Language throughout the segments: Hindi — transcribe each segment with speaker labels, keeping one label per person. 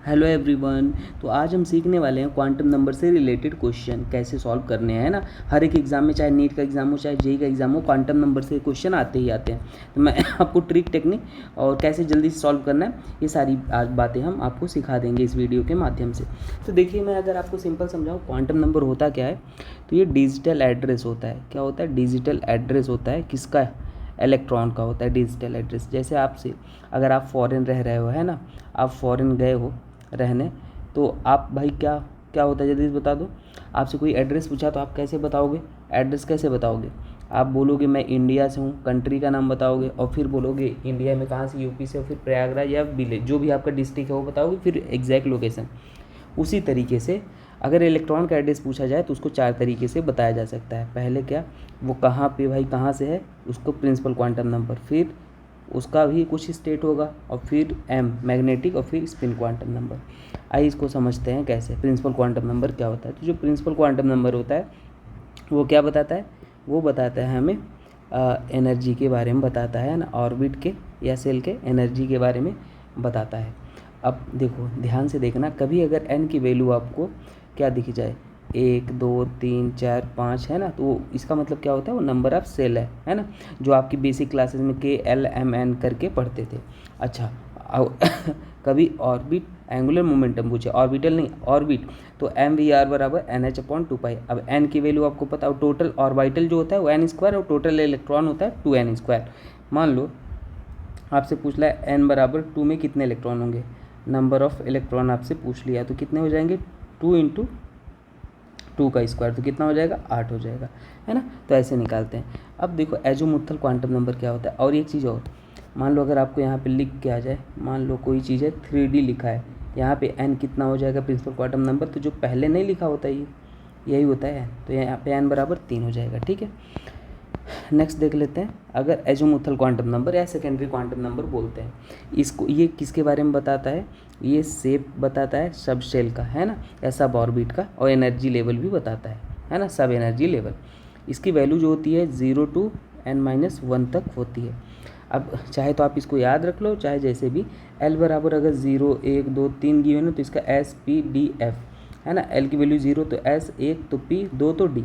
Speaker 1: Hello everyone. तो आज हम सीखने वाले हैं क्वांटम नंबर से रिलेटेड क्वेश्चन कैसे सॉल्व करने हैं ना। हर एक एग्जाम में, चाहे नीट का एग्जाम हो चाहे जेई का एग्जाम हो, क्वांटम नंबर से क्वेश्चन आते ही आते हैं। तो मैं आपको ट्रिक टेक्निक और कैसे जल्दी से सॉल्व करना है ये सारी आज बातें हम आपको सिखा देंगे इस वीडियो के माध्यम से। तो देखिए, मैं अगर आपको सिंपल समझाऊँ क्वांटम नंबर होता क्या है, तो ये डिजिटल एड्रेस होता है। क्या होता है? डिजिटल एड्रेस होता है। किसका? इलेक्ट्रॉन का होता है डिजिटल एड्रेस। जैसे आपसे अगर आप फॉरेन रह रहे हो, है ना, आप फॉरेन गए हो रहने, तो आप भाई क्या क्या होता है जल्दी से बता दो। आपसे कोई एड्रेस पूछा तो आप कैसे बताओगे? एड्रेस कैसे बताओगे? आप बोलोगे मैं इंडिया से हूँ, कंट्री का नाम बताओगे, और फिर बोलोगे इंडिया में कहाँ से, यूपी से, और फिर प्रयागराज या विलेज जो भी आपका डिस्ट्रिक्ट है वो बताओगे, फिर एग्जैक्ट लोकेशन। उसी तरीके से अगर इलेक्ट्रॉन का एड्रेस पूछा जाए तो उसको 4 तरीके से बताया जा सकता है। पहले क्या, वो कहाँ पे भाई कहाँ से है, उसको प्रिंसिपल क्वांटम नंबर, फिर उसका भी कुछ स्टेट होगा, और फिर एम मैग्नेटिक, और फिर स्पिन क्वांटम नंबर। आइए इसको समझते हैं कैसे प्रिंसिपल क्वांटम नंबर क्या होता है। तो जो प्रिंसिपल क्वांटम नंबर होता है वो क्या बताता है? वो बताता है हमें एनर्जी के बारे में बताता है ना, ऑर्बिट के या सेल के एनर्जी के बारे में बताता है। अब देखो, ध्यान से देखना, कभी अगर एन की वैल्यू आपको क्या दिख जाए, 1 2 3 4 5 है ना, तो इसका मतलब क्या होता है? वो नंबर ऑफ सेल है ना, जो आपकी बेसिक क्लासेस में KLMN करके पढ़ते थे। अच्छा, कभी ऑर्बिट एंगुलर मोमेंटम पूछे, ऑर्बिटल नहीं ऑर्बिट, तो MVR बराबर NH/2π। अब एन की वैल्यू आपको पता हो, टोटल ऑर्बिटल जो होता है वो n² और टोटल इलेक्ट्रॉन होता है 2n²। मान लो आपसे पूछ लिया n बराबर 2 में कितने इलेक्ट्रॉन होंगे, नंबर ऑफ इलेक्ट्रॉन आपसे पूछ लिया, तो कितने हो जाएंगे? 2 × 2 का स्क्वायर, तो कितना हो जाएगा? 8 हो जाएगा, है ना। तो ऐसे निकालते हैं। अब देखो एजोमुथल क्वांटम नंबर क्या होता है। और एक चीज़ और, मान लो अगर आपको यहाँ पे लिख के आ जाए, मान लो कोई चीज़ है 3D लिखा है, यहाँ पे n कितना हो जाएगा प्रिंसिपल क्वांटम नंबर, तो जो पहले नहीं लिखा होता ये यही होता है, तो यहाँ पे n बराबर 3 हो जाएगा। ठीक है, नेक्स्ट देख लेते हैं। अगर एजोमुथल क्वांटम नंबर या सेकेंडरी क्वांटम नंबर बोलते हैं इसको, ये किसके बारे में बताता है? ये शेप बताता है सब शेल का, है ना, या सब ऑर्बिट का, और एनर्जी लेवल भी बताता है ना, सब एनर्जी लेवल। इसकी वैल्यू जो होती है 0 to n-1 तक होती है। अब चाहे तो आप इसको याद रख लो, चाहे जैसे भी। L बराबर अगर 0 1 2 3 गिवन है तो इसका S P D F है ना। L की वैल्यू 0 तो S, 1 तो P, 2 तो D।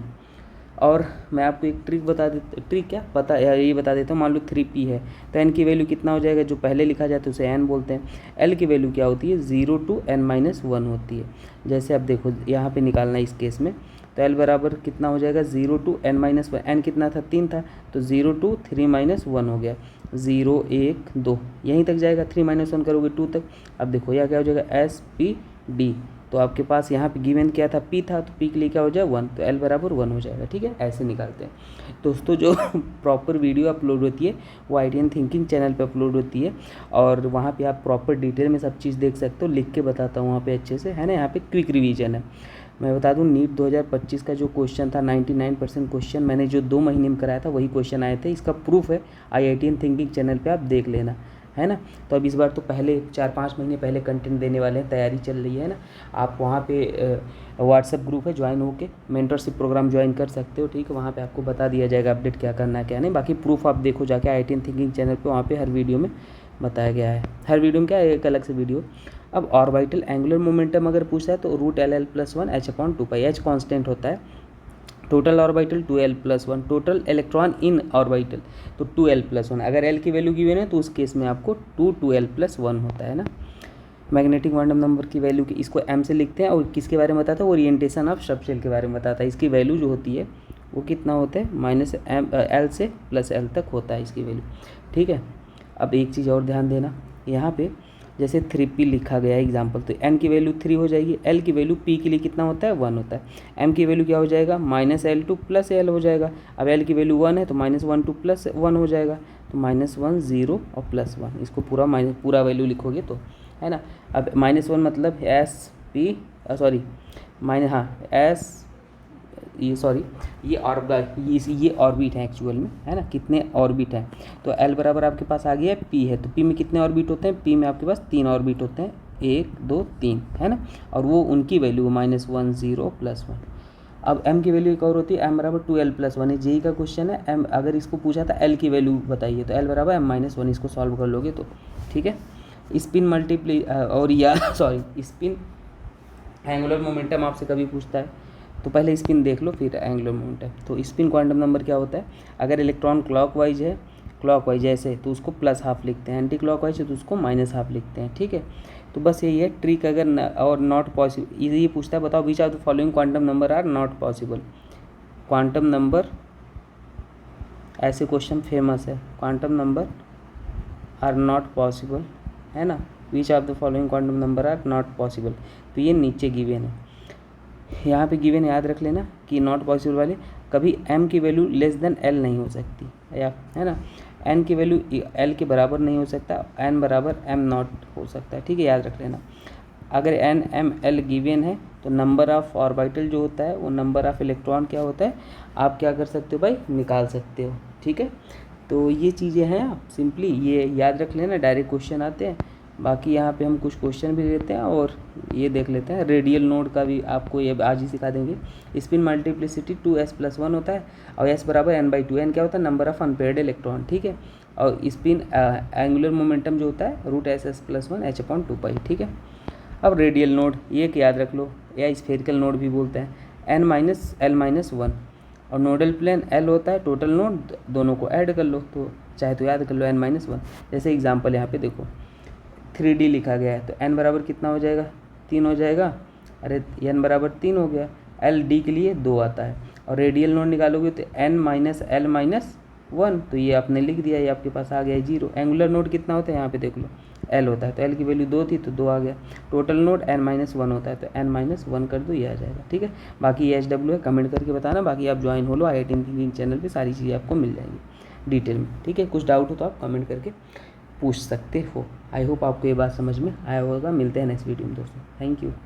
Speaker 1: और मैं आपको एक ट्रिक बता देता, ट्रिक क्या पता या ये बता देता हूँ। मान लो 3p है तो n की वैल्यू कितना हो जाएगा, जो पहले लिखा जाता है उसे n बोलते हैं। l की वैल्यू क्या होती है? 0 to n-1 होती है। जैसे अब देखो यहाँ पे निकालना है इस केस में, तो l बराबर कितना हो जाएगा? 0 to n-1। n कितना था? 3 था, तो 0 to 3-1 हो गया। 0 1 2 यहीं तक जाएगा, 3-1 करोगे 2 तक। अब देखो यह क्या हो जाएगा? SPD। तो आपके पास यहाँ पे गिवन क्या था? P था, तो P के लिए क्या हो जाए? 1, तो L बराबर 1 हो जाएगा। ठीक है, ऐसे निकालते हैं दोस्तों। जो प्रॉपर वीडियो अपलोड होती है वो आइडियन थिंकिंग चैनल पे अपलोड होती है, और वहाँ पे आप प्रॉपर डिटेल में सब चीज़ देख सकते हो। लिख के बताता हूँ वहाँ पे अच्छे से, है ना। यहाँ पे क्विक रिवीजन है। मैं बता दूँ, नीट 2025 का जो क्वेश्चन था 99% क्वेश्चन मैंने जो 2 महीने में कराया था वही क्वेश्चन आए थे। इसका प्रूफ है आईआईटीएन थिंकिंग चैनल पे, आप देख लेना, है ना। तो अब इस बार तो पहले 4-5 महीने पहले कंटेंट देने वाले हैं, तैयारी चल रही है ना। आप वहाँ पे व्हाट्सएप ग्रुप है, ज्वाइन होके मेंटरशिप प्रोग्राम ज्वाइन कर सकते हो। ठीक है, वहाँ पे आपको बता दिया जाएगा अपडेट क्या करना है क्या नहीं। बाकी प्रूफ आप देखो जाके आईआईटीएन थिंकिंग चैनल पे, वहाँ पे हर वीडियो में बताया गया है। हर वीडियो में क्या है, एक अलग से वीडियो। अब ऑर्बिटल एंगुलर मोमेंटम अगर पूछा है तो √LL+1 H/2π। H कॉन्स्टेंट होता है, total orbital 2l+1, total electron in orbital तो 2l+1। अगर l की वैल्यू गिवन है तो उस केस में आपको 2l+1 होता है ना। मैग्नेटिक क्वांटम नंबर की वैल्यू की इसको m से लिखते हैं, और किसके बारे में बताता है? ओरिएंटेशन ऑफ सबशेल के बारे में बताता है। इसकी वैल्यू जो होती है वो कितना होता है? -L से +L तक होता है इसकी वैल्यू। ठीक है, अब एक चीज़ और ध्यान देना, यहाँ पे जैसे 3p लिखा गया है एग्जाम्पल, तो n की वैल्यू 3 हो जाएगी। l की वैल्यू p के लिए कितना होता है? 1 होता है। m की वैल्यू क्या हो जाएगा? -L to +L हो जाएगा। अब l की वैल्यू 1 है तो -1 to +1 हो जाएगा, तो -1 0 और +1, इसको पूरा वैल्यू लिखोगे तो, है ना। अब -1 मतलब ये ऑर्बिट है एक्चुअल में, है ना। कितने ऑर्बिट हैं, तो L बराबर आपके पास आ गया P है, तो P में कितने ऑर्बिट होते हैं? P में आपके पास 3 ऑर्बिट होते हैं, 1 2 3, है ना। और वो उनकी वैल्यू -1 0 +1। अब m की वैल्यू एक और होती है, m बराबर 2l+1 है। जेई का क्वेश्चन है, अगर इसको पूछा था l की वैल्यू बताइए, तो l बराबर m-1, इसको सॉल्व कर लोगे तो, ठीक है। स्पिन मल्टीप्ली और या सॉरी स्पिन एंगुलर मोमेंटम आपसे कभी पूछता है तो पहले स्पिन देख लो फिर एंगुलर मोमेंटम। तो स्पिन क्वांटम नंबर क्या होता है, अगर इलेक्ट्रॉन क्लॉकवाइज है, क्लॉकवाइज ऐसे तो उसको प्लस हाफ लिखते हैं, एंटी क्लॉकवाइज है तो उसको माइनस हाफ लिखते हैं, ठीक है। तो बस यही है ट्रिक। अगर और नॉट पॉसिबल ये पूछता है, बताओ which of the following quantum number are not possible. Quantum number ऐसे क्वेश्चन फेमस है, quantum number are not possible, है ना। Which of the following quantum number are not possible, तो ये नीचे गिवन है। यहाँ पे गिवन याद रख लेना कि नॉट पॉसिबल वाले कभी m की वैल्यू लेस देन l नहीं हो सकती, या है ना, n की वैल्यू l के बराबर नहीं हो सकता, n बराबर m नॉट हो सकता है, ठीक है, याद रख लेना। अगर n m l गिवन है तो नंबर ऑफ ऑर्बिटल जो होता है वो नंबर ऑफ इलेक्ट्रॉन क्या होता है, आप क्या कर सकते हो भाई, निकाल सकते हो, ठीक है। तो ये चीज़ें हैं, आप सिंपली ये याद रख लेना, डायरेक्ट क्वेश्चन आते हैं। बाकी यहाँ पे हम कुछ क्वेश्चन भी लेते हैं और ये देख लेते हैं। रेडियल नोड का भी आपको ये आज ही सिखा देंगे। स्पिन मल्टीप्लिसिटी 2s+1 होता है और s बराबर n/2, n क्या होता है, नंबर ऑफ अनपेयर्ड इलेक्ट्रॉन, ठीक है। और स्पिन एंगुलर मोमेंटम जो होता है √SS+1 h/2π, ठीक है। अब रेडियल नोड ये याद रख लो, या स्फेरिकल नोड भी बोलते हैं, n-l-1 और नोडल प्लेन L होता है, टोटल नोड दोनों को ऐड कर लो, तो चाहे तो याद कर लो n-1। जैसे एग्जांपल यहाँ पे देखो 3D लिखा गया है तो n बराबर कितना हो जाएगा, 3 हो जाएगा, अरे n बराबर 3 हो गया, LD के लिए 2 आता है। और रेडियल नोड निकालोगे तो n-l-1, तो ये आपने लिख दिया, ये आपके पास आ गया 0। एंगुलर नोड कितना होता है, यहाँ पे देख लो L होता है, तो L की वैल्यू 2 थी तो 2 आ गया। टोटल नोड n-1 होता है तो n-1 कर दो, ये आ जाएगा, ठीक है। बाकी ये HW है, कमेंट करके बताना। बाकी आप ज्वाइन हो लो IIT थिंकिंग चैनल पे, सारी चीज़ें आपको मिल जाएंगी डिटेल में, ठीक है। कुछ डाउट हो तो आप कमेंट करके पूछ सकते हो। आई होप आपको ये बात समझ में आया होगा। मिलते हैं नेक्स्ट वीडियो में दोस्तों, थैंक यू।